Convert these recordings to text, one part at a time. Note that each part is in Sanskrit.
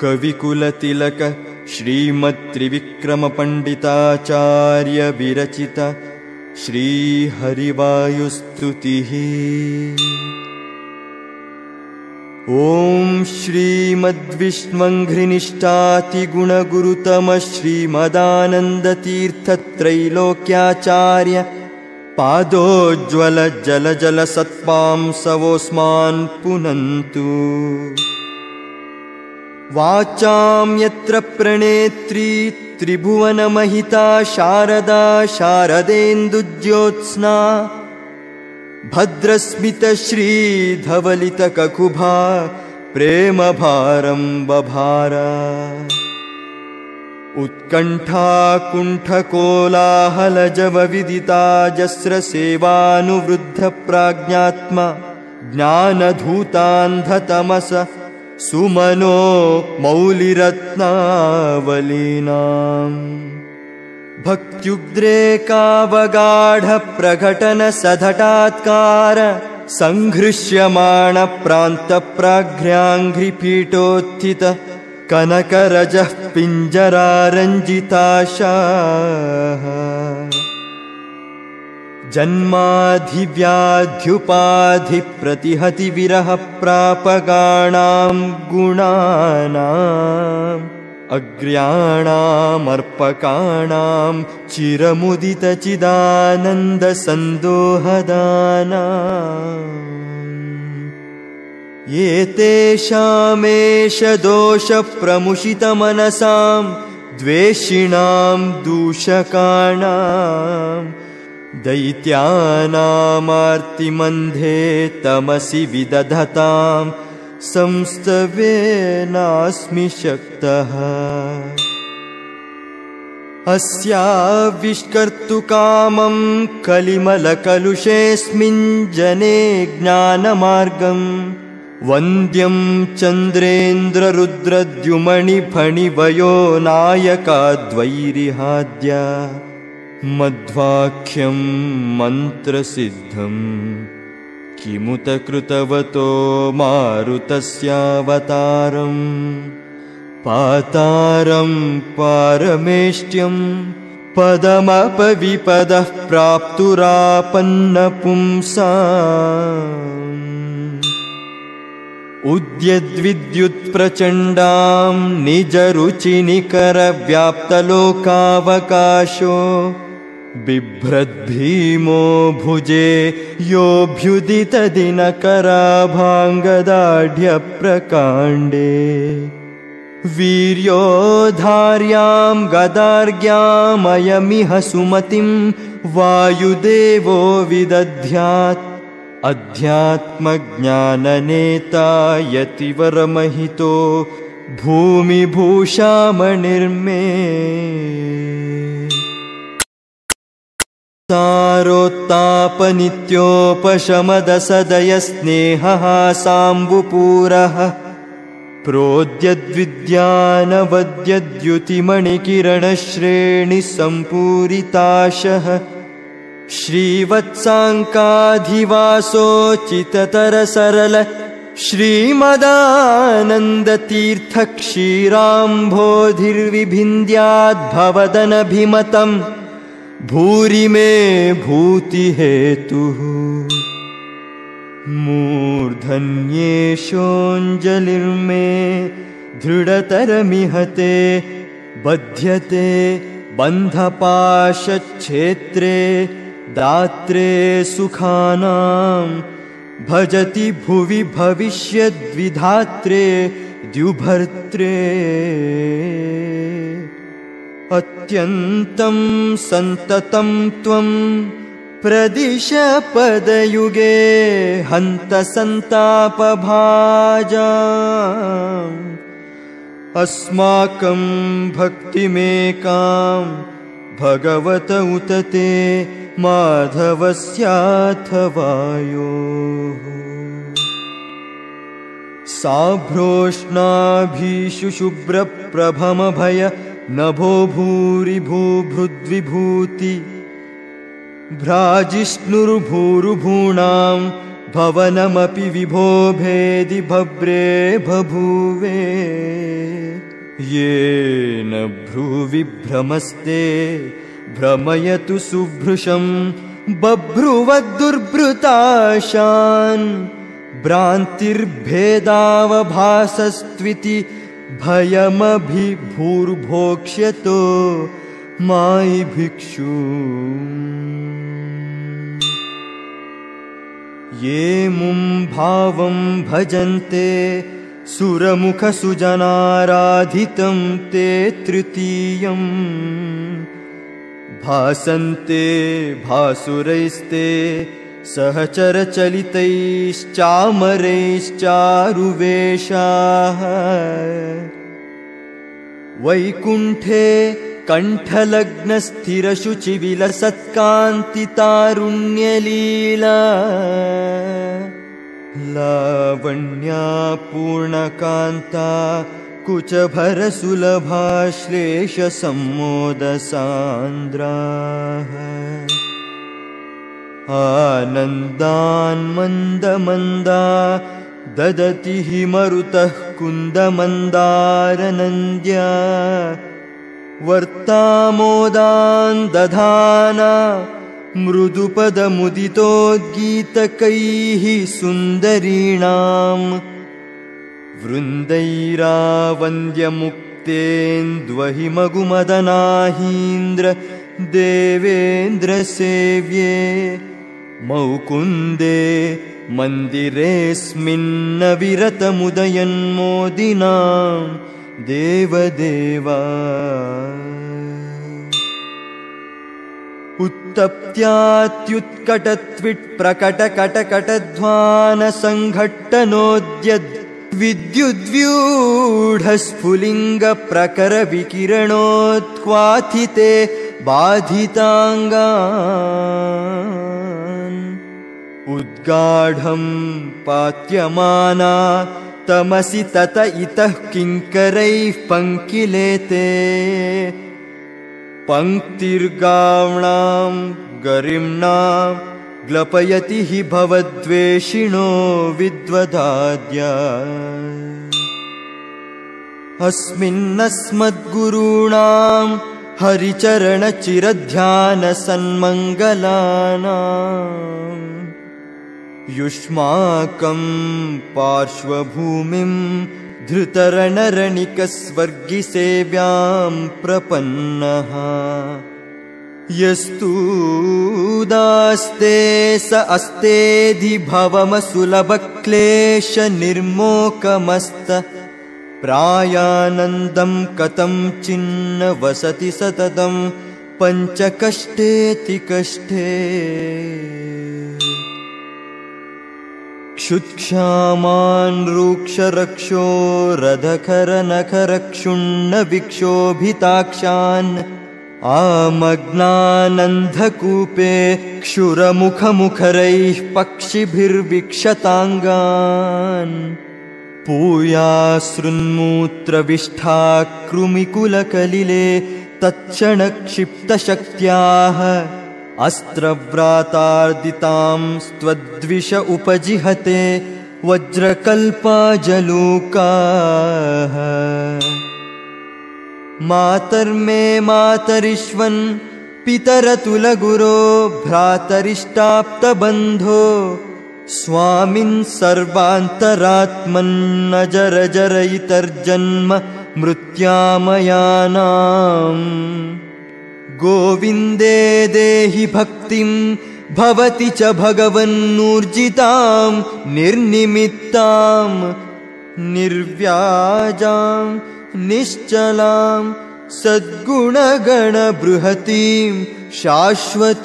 कविकुलतिलक श्रीमत्त्रिविक्रमपण्डिताचार्य विरचित श्रीहरिवायुस्तुतिः। ॐ श्रीमद्विष्णुघ्निष्ठातिगुणगुरुतम श्रीमदानन्दतीर्थत्रैलोक्याचार्य पादोज्ज्वल जलजल सत्पांसवोऽस्मान् पुनन्तु। वाचां यत्र प्रणेत्री त्रिभुवनमहिता शारदा शारदेन्दुज्योत्स्ना भद्रस्मितश्रीधवलितककुभा प्रेमभारं बभार। उत्कण्ठाकुण्ठकोलाहलजवविदिता जस्रसेवानुवृद्धप्राज्ञात्मा ज्ञानधूतान्धतमस सुमनो मौलिरत्नावलीनाम् भक्त्युद्रेकावगाढप्रकटनसधटात्कार सङ्घृष्यमाणप्रान्तप्राघ्र्याङ्घ्रिपीठोत्थित कनकरजः पिञ्जरारञ्जिताशाः। जन्माधिव्याध्युपाधिप्रतिहति विरहप्रापगाणां गुणानाम् अग्र्याणामर्पकाणां चिरमुदितचिदानन्दसन्दोहदानाम् एतेषामेष दोषप्रमुषितमनसां द्वेषिणां दूषकाणां दैत्यानामार्तिमन्धे तमसि विदधतां संस्तवेनास्मि शक्तः। अस्याविष्कर्तुकामं कलिमलकलुषेऽस्मिन् जने ज्ञानमार्गं वन्द्यं चन्द्रेन्द्ररुद्रद्युमणिफणिवयो नायकाद्वैरिहाद्य मध्वाख्यं मन्त्रसिद्धं किमुत कृतवतो मारुतस्यावतारं पातारं पारमेष्ट्यं पदमपविपदः प्राप्तुरापन्नपुंसाम् उद्यद्विद्युत्प्रचण्डां निजरुचिनिकरव्याप्तलोकावकाशो बिभ्रद्भीमो भुजे योऽभ्युदितदिनकराभाङ्गदाढ्यप्रकाण्डे वीर्योधार्यां गदार्ग्यामयमिह सुमतिं वायुदेवो विदध्यात् अध्यात्मज्ञाननेता यतिवरमहितो भूमिभूषामणिर्मे सारोत्तापनित्योपशमदसदयस्नेहः साम्बुपूरः प्रोद्यद्विद्यानवद्यद्युतिमणिकिरणश्रेणिसम्पूरिताशः श्रीवत्साङ्काधिवासोचिततरसरल श्रीमदानन्दतीर्थक्षीराम्भोधिर्विभिन्द्याद्भवदनभिमतं भूरि मे भूतिहेतुः। मूर्धन्येषोऽञ्जलिर्मे दृढतरमिहते बध्यते बन्धपाशच्छेत्रे दात्रे सुखानां भजति भुवि भविष्यद्विधात्रे द्युभर्त्रे अत्यन्तं सन्ततं त्वं प्रदिश पदयुगे हन्त सन्तापभाजाम् अस्माकं भक्तिमेकां भगवत उत ते माधवस्याथवायोः साभ्रोष्णाभीषु शुभ्रप्रभमभय नभो भूरि भूभृद्विभूति भ्राजिष्णुर्भूरुभूणां भवनमपि विभो भेदि भव्रे बभूवे येन भ्रूविभ्रमस्ते भ्रमयतु सुभृशं बभ्रुवद्दुर्भृताशान् भ्रान्तिर्भेदावभासस्त्विति भयमभिभूर्भोक्ष्यतो मायि भिक्षु ये मुं भावं भजन्ते सुरमुखसुजनाराधितं ते तृतीयम् भासन्ते भासुरैस्ते सहचरचलितैश्चामरैश्चारुवेषाः वैकुण्ठे कण्ठलग्नस्थिरशुचिविलसत्कान्तितारुण्यलीला लावण्या पूर्णकान्ता कुचभरसुलभाश्लेषसम्मोदसान्द्राः आनन्दान् मन्दमन्दा ददति हि मरुतः कुन्दमन्दारनन्द्या वर्तामोदान् दधाना मृदुपदमुदितोद्गीतकैः सुन्दरीणाम् वृन्दैरावन्द्यमुक्तेन्द्वहिमगुमदनाहीन्द्र देवेन्द्रसेव्ये मौकुन्दे मन्दिरेऽस्मिन्नविरतमुदयन्मोदिनां देवदेवा उत्तप्त्यात्युत्कटत्विट्प्रकटकटकटध्वानसङ्घट्टनोद्यद् विद्युद्व्यूढस्फुलिङ्गप्रकरविकिरणोत्क्वाथिते बाधिताङ्गान् उद्गाढं पात्यमाना तमसि तत इतः किङ्करैः पङ्किलेते पङ्क्तिर्गावणां गरिम्णां ग्लपयति हि भवद्वेषिणो विद्वदाद्या अस्मिन्नस्मद्गुरूणां हरिचरणचिरध्यानसन्मङ्गलानां युष्माकं पार्श्वभूमिं धृतरणरणिकस्वर्गिसेव्यां प्रपन्नः यस्तूदास्ते स अस्तेधि भवमसुलभक्लेशनिर्मोकमस्त प्रायानन्दं कथं चिन्न वसति सततं पञ्चकष्टेति कष्टे क्षुत्क्षामान् रूक्षरक्षो रधकरनखरक्षुण्णविक्षोभिताक्षान् आमग्नानन्धकूपे क्षुरमुखमुखरैः पक्षिभिर्विक्षताङ्गान् पूयासृन्मूत्रविष्ठाकृमिकुलकलिले तत्क्षणक्षिप्तशक्त्याः अस्त्रव्रातार्दितां स्त्वद्विष उपजिहते वज्रकल्पाजलूकाः मातर्मे मातरिष्वन् पितरतुलगुरो भ्रातरिष्टाप्तबन्धो स्वामिन् सर्वान्तरात्मन्न जरजरयितर्जन्म मृत्यामयानाम् गोविन्दे देहि भक्तिं भवति च भगवन्नूर्जितां निर्निमित्तां निर्व्याजां निश्चलां सद्गुणगणबृहतीं शाश्वतीमाशुदेव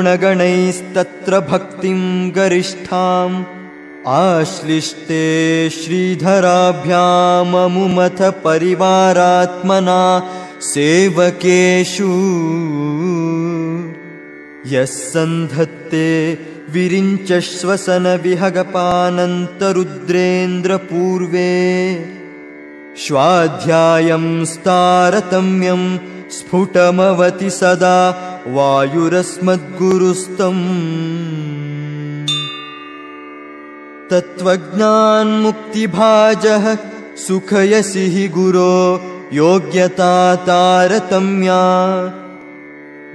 विष्णोरत्युत्तमत्वादखिलगुणगणैस्तत्र भक्तिं गरिष्ठाम् आश्लिष्टे श्रीधराभ्याममुमथ परिवारात्मना सेवकेषु यः सन्धत्ते विरिञ्चश्वसनविहगपानन्तरुद्रेन्द्रपूर्वे स्वाध्यायं स्तारतम्यं स्फुटमवति सदा वायुरस्मद्गुरुस्तम् तत्त्वज्ञानमुक्तिभाजः सुखयसि हि गुरो योग्यता तारतम्या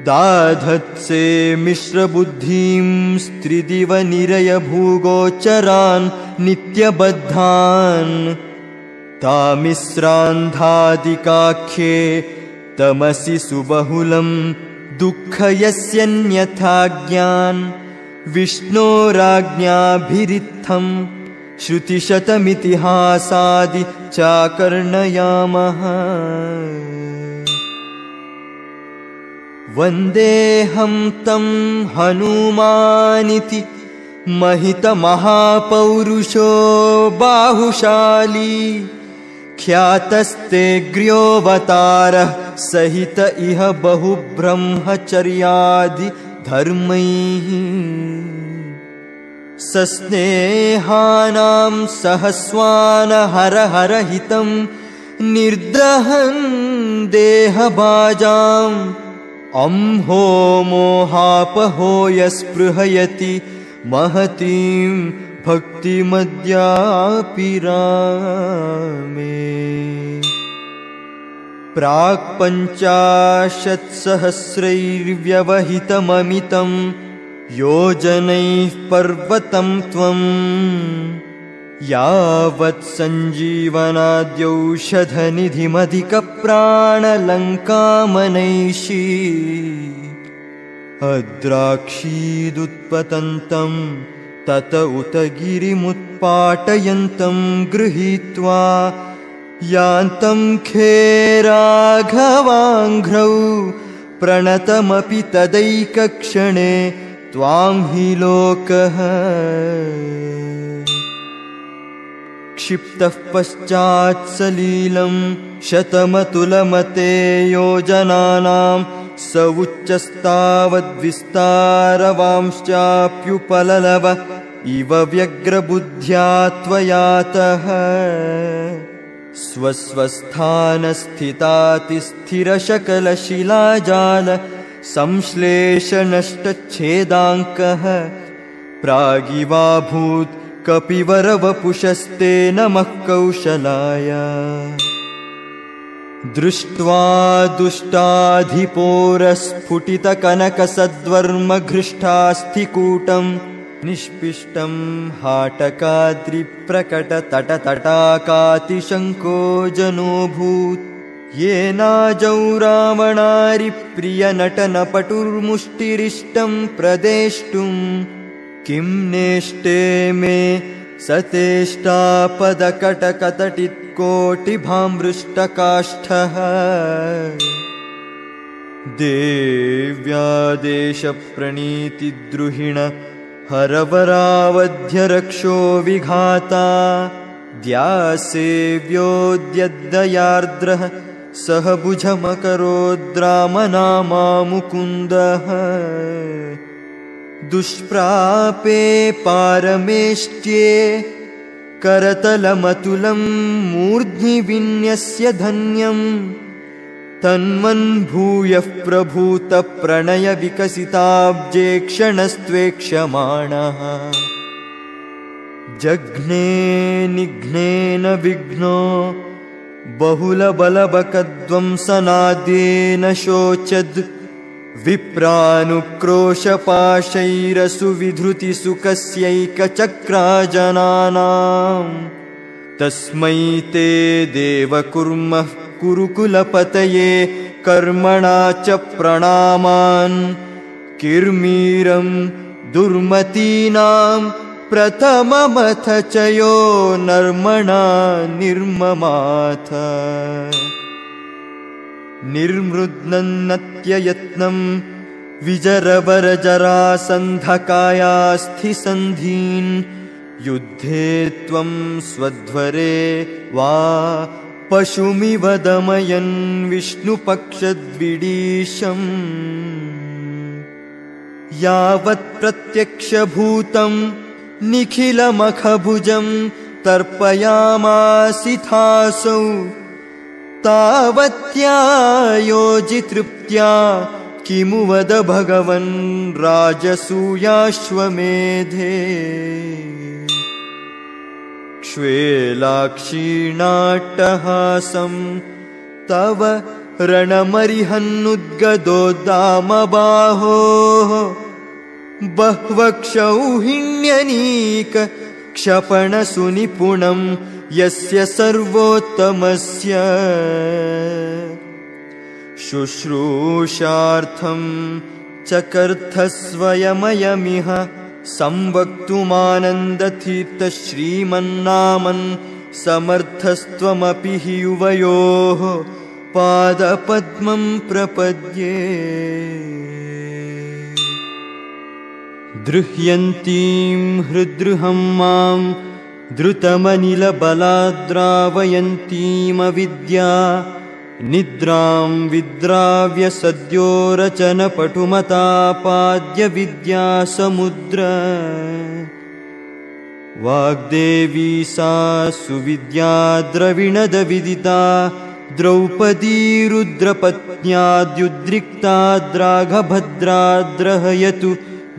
दाधत्से मिश्रबुद्धिं स्त्रिदिव निरयभूगोचरान् नित्यबद्धान् तामिस्रान्धादिकाख्ये तमसि सुबहुलं दुःखयस्यन्यथाज्ञान् विष्णोराज्ञाभिरित्थं श्रुतिशतमितिहासादि चाकर्णयामः वन्देऽहं तं हनुमानिति महितमहापौरुषो बाहुशाली ख्यातस्तेऽग्र्योऽवतारः सहित इह बहुब्रह्मचर्यादि धर्मैः सस्नेहानां सहस्वानहरहरहितं निर्दहन् देहबाजाम् अंहो मोहापहो यस्पृहयति महतीं भक्तिमद्यापि रामे प्राक्पञ्चाशत्सहस्रैर्व्यवहितममितं योजनैः पर्वतं त्वं यावत् सञ्जीवनाद्यौषधनिधिमधिकप्राणलङ्कामनैषी अद्राक्षीदुत्पतन्तं तत उत गिरिमुत्पाटयन्तं गृहीत्वा यान्तं खे राघवाङ्घ्रौ प्रणतमपि तदैकक्षणे त्वां हि लोकः क्षिप्तः पश्चात् सलीलं शतमतुलमते योजनानां स उच्चस्तावद्विस्तारवांश्चाप्युपललव इव व्यग्रबुद्ध्या त्वयातः स्वस्वस्थानस्थितातिस्थिरशकलशिलाजाल संश्लेषनष्टच्छेदाङ्कः प्रागिवाभूत् कपिवरवपुषस्ते नमः कौशलाय दृष्ट्वा दुष्टाधिपोरस्फुटितकनकसद्वर्मघृष्टास्थिकूटं निष्पिष्टं हाटकाद्रिप्रकटतटतटाकातिशङ्को जनोऽभूत् येनाजौ रावणारिप्रियनटनपटुर्मुष्टिरिष्टं प्रदेष्टुं किं नेष्टे मे सतेष्टापदकटकतटित्कोटिभामृष्टकाष्ठः देव्यादेशप्रणीतिद्रुहिण हरवरावध्यरक्षो विघाता द्यासेव्योऽद्यद्दयार्द्रः सह भुजमकरोद्रामनामा मुकुन्दः दुष्प्रापे पारमेष्ट्ये करतलमतुलं मूर्ध्नि विन्यस्य धन्यं तन्मन्भूयः प्रभूतप्रणयविकसिताब्जे क्षणस्त्वेक्ष्यमाणः जघ्ने निघ्नेन विघ्नो बहुलबलबकध्वंसनाद्येन शोचद् विप्रानुक्रोशपाशैरसुविधृतिसुखस्यैकचक्राजनानां तस्मै ते देव कुर्मः कुरुकुलपतये कर्मणा च प्रणामान् किर्मीरं दुर्मतीनां प्रथममथ च यो नर्मणा निर्ममाथ निर्मृद्नन्नत्ययत्नं विजरवरजरासन्धकायास्थिसन्धीन् युद्धे त्वं स्वध्वरे वा पशुमिव दमयन् विष्णुपक्षद्विडीशम् यावत् प्रत्यक्षभूतं निखिलमखभुजं तर्पयामासिथासौ तावत्या योजितृप्त्या किमु वद भगवन् राजसूयाश्वमेधे क्ष्वेलाक्षीणाट्टहासं तव रणमरिहन्नुद्गदोद्दामबाहोः बह्वक्षौहिण्यनीक क्षपणसुनिपुणं यस्य सर्वोत्तमस्य शुश्रूषार्थं चकर्थस्वयमयमिह संवक्तुमानन्दतीर्थश्रीमन्नामन् समर्थस्त्वमपि हि युवयोः पादपद्मं प्रपद्ये दृह्यन्तीं हृद्रुहं मां द्रुतमनिलबलाद्रावयन्तीमविद्या निद्रां विद्राव्य सद्यो रचनपटुमतापाद्य विद्यासमुद्र वाग्देवी सा सुविद्या द्रविणदविदिता द्रौपदी रुद्रपत्न्याद्युद्रिक्ताद्राघभद्राद्रहयतु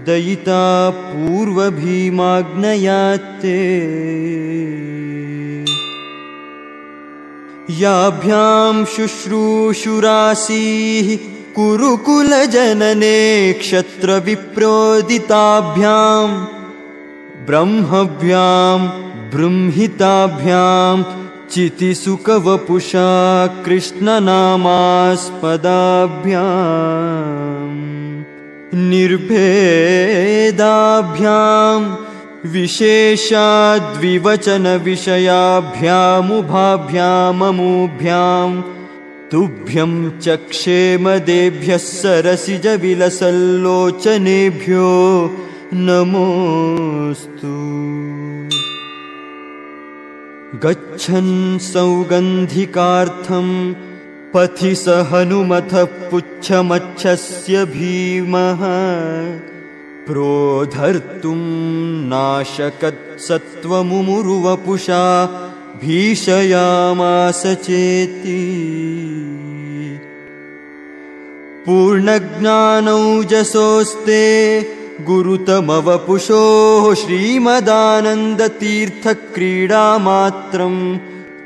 दयिता पूर्वभीमाग्नयात्ते याभ्यां शुश्रूषुरासीः कुरुकुलजनने क्षत्रविप्रोदिताभ्यां ब्रह्मभ्यां बृंहिताभ्यां चितिसुखवपुषा कृष्णनामास्पदाभ्यां निर्भेदाभ्यां विशेषाद्विवचनविषयाभ्यामुभाभ्याममूभ्यां तुभ्यं च क्षेमदेभ्यः सरसिजविलसल्लोचनेभ्यो नमोऽस्तु। गच्छन् सौगन्धिकार्थं पथि स हनुमतः पुच्छमच्छस्य भीमः प्रोद्धर्तुं नाशकत्सत्त्वमुमुरुवपुषा भीषयामास चेति पूर्णज्ञानौजसोस्ते गुरुतमवपुषोः श्रीमदानन्दतीर्थक्रीडामात्रं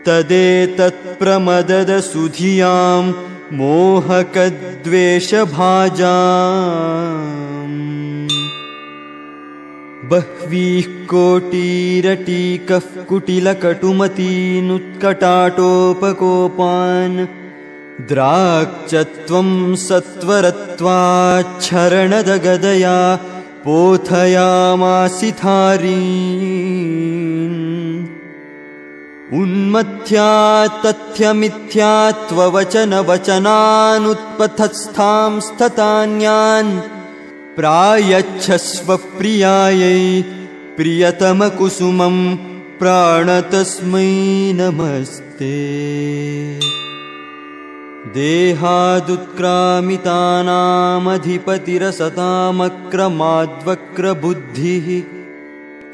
तदेतत्प्रमददसुधियां मोहकद्वेषभाजाम् बह्वीः कोटिरटीकः कुटिलकटुमतीनुत्कटाटोपकोपान् द्राक्चत्वं सत्वरत्वाच्छरणदगदया पोथयामासिथारीन् उन्मथ्या तथ्यमिथ्यात्ववचनवचनानुत्पथस्थां स्थतान्यान् प्रायच्छस्व प्रियायै प्रियतमकुसुमं प्राणतस्मै नमस्ते। देहादुत्क्रामितानामधिपतिरसतामक्रमाद्वक्रबुद्धिः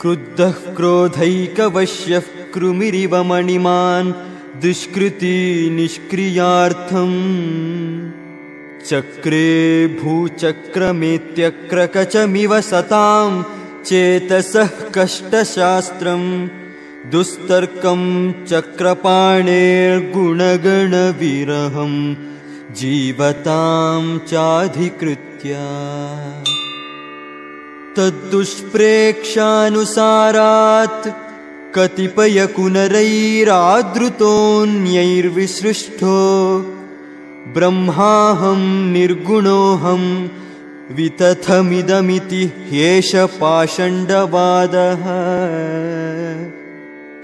क्रुद्धः क्रोधैकवश्यः कृमिरिव मणिमान् दुष्कृती निष्क्रियार्थम् चक्रे भूचक्रमेत्यक्रकचमिव सतां चेतसः कष्टशास्त्रं दुस्तर्कं चक्रपाणेर्गुणगणविरहं जीवतां चाधिकृत्य तद्दुष्प्रेक्षानुसारात् कतिपयकुनरैरादृतोऽन्यैर्विसृष्टो ब्रह्माहं निर्गुणोऽहं वितथमिदमिति ह्येष पाषण्डवादः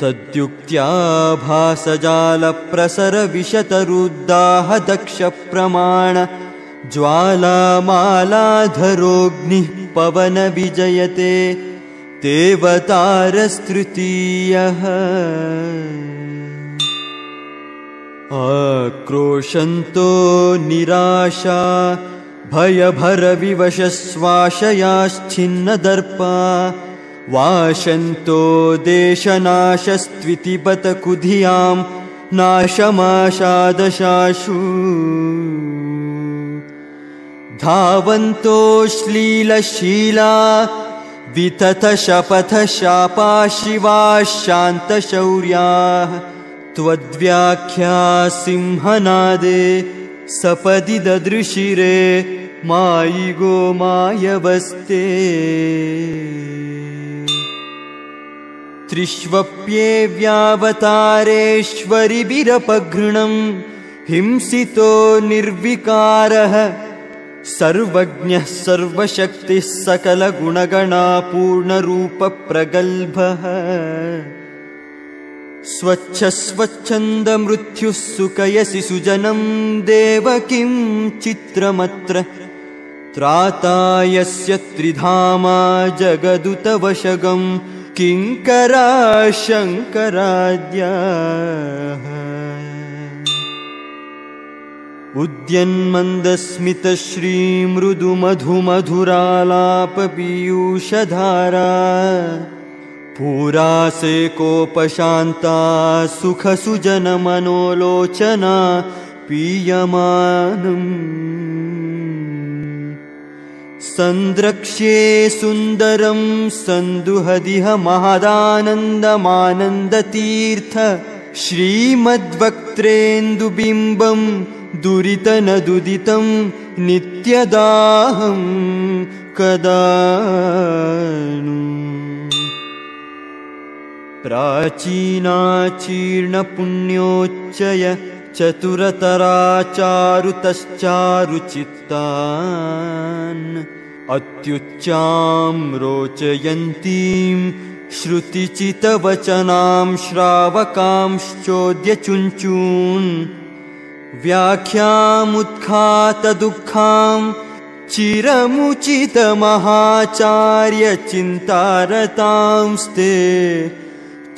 तद्युक्त्या भासजालप्रसरविशतरुद्दाहदक्षप्रमाण ज्वालामालाधरोऽग्निः पवनविजयते देवतारस्तृतीयः आक्रोशन्तो निराशा भयभरविवशश्वाशयाश्छिन्नदर्पा वाशन्तो देशनाशस्त्वितिपतकुधियां नाशमाशादशाशु धावन्तो श्लीलशीला विततशपथशापा शिवा शान्तशौर्याः त्वद्व्याख्या सिंहनादे सपदि ददृशिरे मायिगो मायवस्ते त्रिष्वप्येव्यावतारेश्वरिभिरपघृणं हिंसितो निर्विकारः सर्वज्ञः सर्वशक्तिः सकलगुणगणा पूर्णरूपप्रगल्भः स्वच्छस्वच्छन्दमृत्युः सुखयसि सुजनं देवकीं चित्रमत्र त्राता यस्य त्रिधामा जगदुतवशगं किङ्करा शङ्कराद्याः उद्यन्मन्दस्मितश्रीमृदुमधुमधुरालापपीयूषधारा पूरासे कोपशान्ता सुखसुजनमनोलोचना पीयमानम् संद्रक्ष्ये सुन्दरं सन्दुहदिह महदानन्दमानन्दतीर्थ श्रीमद्वक्त्रेन्दुबिम्बं दुरितनदुदितं नित्यदाहं कदानु प्राचीनाचीर्णपुण्योच्चय चतुरतराचारुतश्चारुचित्तान् अत्युच्चां रोचयन्तीं श्रुतिचितवचनां श्रावकांश्चोद्यचुञ्चून् व्याख्यामुत्खातदुःखां चिरमुचितमहाचार्यचिन्तारतांस्ते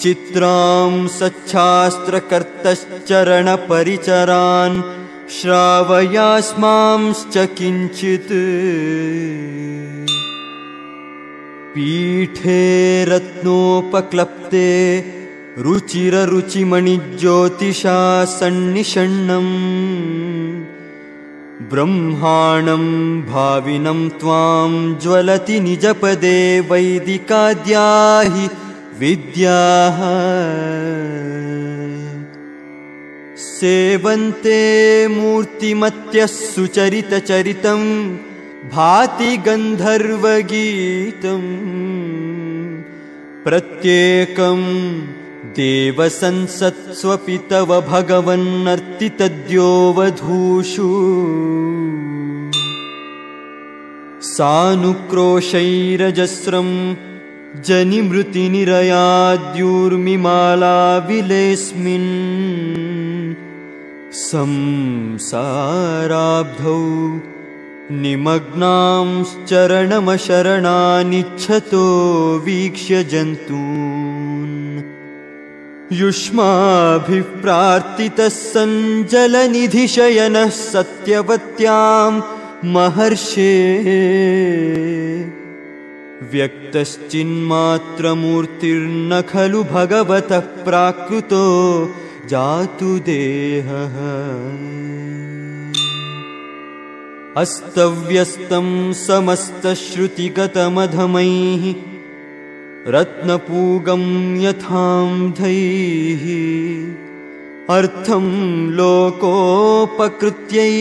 चित्रां सच्छास्त्रकर्तश्चरणपरिचरान् श्रावयास्मांश्च किञ्चित् पीठे रत्नोपक्लप्ते रुचिररुचिमणिज्योतिषा सन्निषण्णम् ब्रह्माणं भाविनं त्वां ज्वलति निजपदे वैदिकाद्या हि विद्याः सेवन्ते मूर्तिमत्यः सुचरितचरितं भाति गन्धर्वगीतम् प्रत्येकं देवसंसत्स्वपि तव भगवन्नर्तितद्यो वधूषु सानुक्रोशैरजस्रं जनिमृतिनिरयाद्यूर्मिमाला विलेस्मिन् संसाराब्धौ निमग्नांश्चरणमशरणानिच्छतो वीक्ष्य जन्तून् युष्माभिः प्रार्थितः सञ्जलनिधिशयनः सत्यवत्यां महर्षे व्यक्तश्चिन्मात्रमूर्तिर्न खलु भगवतः प्राकृतो जातु देहः अस्तव्यस्तं समस्तश्रुतिगतमधमैः रत्नपूगं यथान्धैः अर्थं लोकोपकृत्यै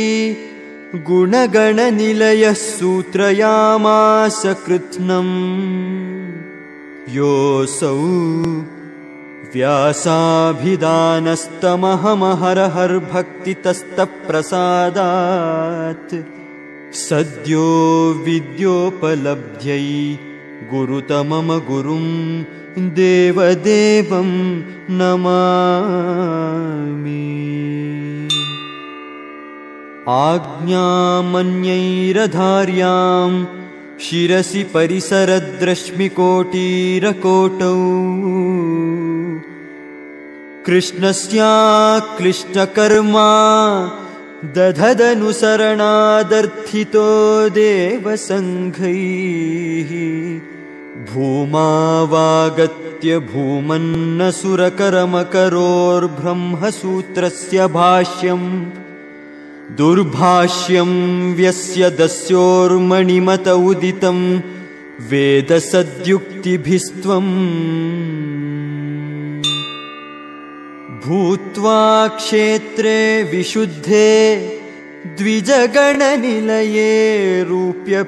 गुणगणनिलयः सूत्रयामास कृत्स्नम् योऽसौ व्यासाभिधानस्तमहमहरहर्भक्तितस्तप्रसादात् सद्यो विद्योपलब्ध्यै गुरुतमम गुरुं देवदेवं नमामि आज्ञामन्यैरधार्यां शिरसि परिसरद्रश्मिकोटिरकोटौ कृष्णस्याक्लिष्टकर्मा दधदनुसरणादर्थितो देवसङ्घैः भूमावागत्य भूमन्नसुरकरमकरोर्ब्रह्मसूत्रस्य भाष्यम् दुर्भाष्यं व्यस्य दस्योर्मणिमत उदितं वेदसद्युक्तिभिस्त्वम् भूत्वा क्षेत्रे विशुद्धे द्विजगणनिलये रूप्यपीठाभिधाने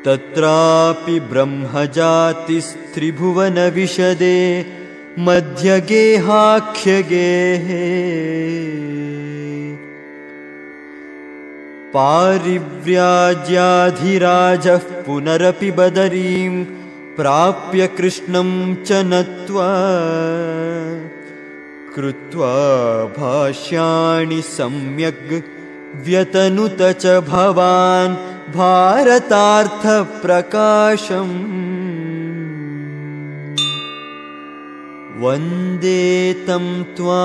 तत्रापि ब्रह्मजातिस्त्रिभुवनविशदे मध्यगेहाख्यगेः पारिव्राज्याधिराजः पुनरपि बदरीं प्राप्य कृष्णं च नत्वा कृत्वा भाष्याणि सम्यग् व्यतनुत च भवान् भारतार्थप्रकाशम् वन्दे तं त्वा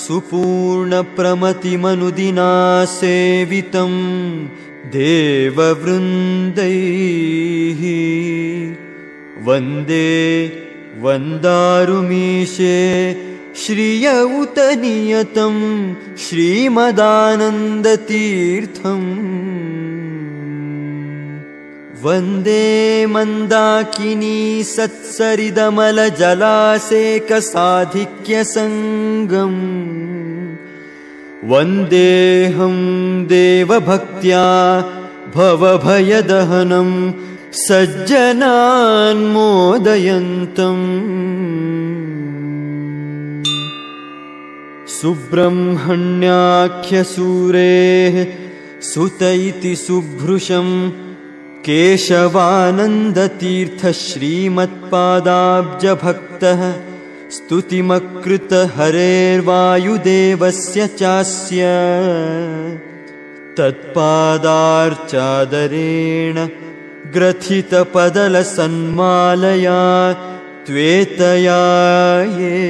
सुपूर्णप्रमतिमनुदिना सेवितं देववृन्दैः वन्दे वन्दारुमीशे श्रिय उत नियतं श्रीमदानन्दतीर्थम् वन्दे मन्दाकिनी सत्सरिदमलजलासेकसाधिक्यसङ्गम् वन्देऽहं देवभक्त्या भवभयदहनं सज्जनान्मोदयन्तम् सुब्रह्मण्याख्यसूरेः सुत इति सुभृशं केशवानन्दतीर्थ श्रीमत्पादाब्जभक्तः स्तुतिमकृत हरेर्वायुदेवस्य चास्य तत्पादार्चादरेण ग्रथितपदलसन्मालया त्वेतया ये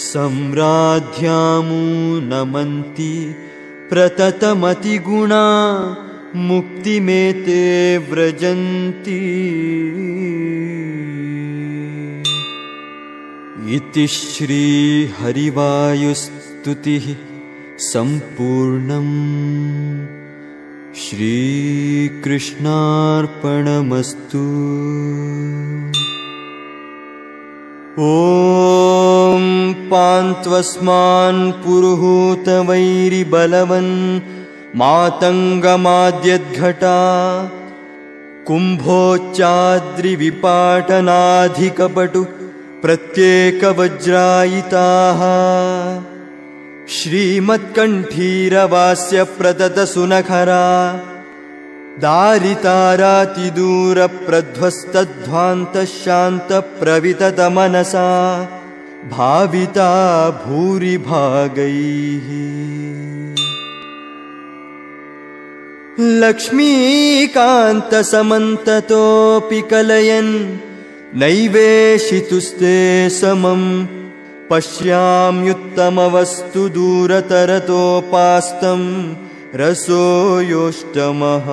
सम्राध्यामू नमन्ति प्रततमतिगुणा मुक्तिमेते व्रजन्ति इति श्रीहरिवायुस्तुतिः सम्पूर्णम् श्रीकृष्णार्पणमस्तु। ॐ पान्त्वस्मान् पुरुहूतवैरिबलवन् मातङ्गमाद्यद्घटा कुम्भोच्चाद्रिविपाटनाधिकपटु प्रत्येकवज्रायिताः श्रीमत्कण्ठीरवास्य प्रदतसुनखरा दारितारातिदूरप्रध्वस्तध्वान्तशान्तप्रविततमनसा भाविता भूरिभागैः लक्ष्मीकान्तसमन्ततोऽपि कलयन् नैवेशितुस्ते समम् पश्याम्युत्तमवस्तु दूरतरतोपास्तं रसो योष्टमः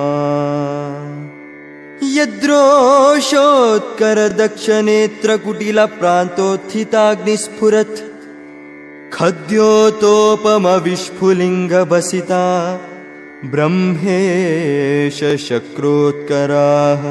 यद्रोषोत्करदक्षनेत्रकुटिलप्रान्तोत्थिताग्निस्फुरत् खद्योतोपमविस्फुलिङ्गभसिता ब्रह्मेश शक्रोत्कराः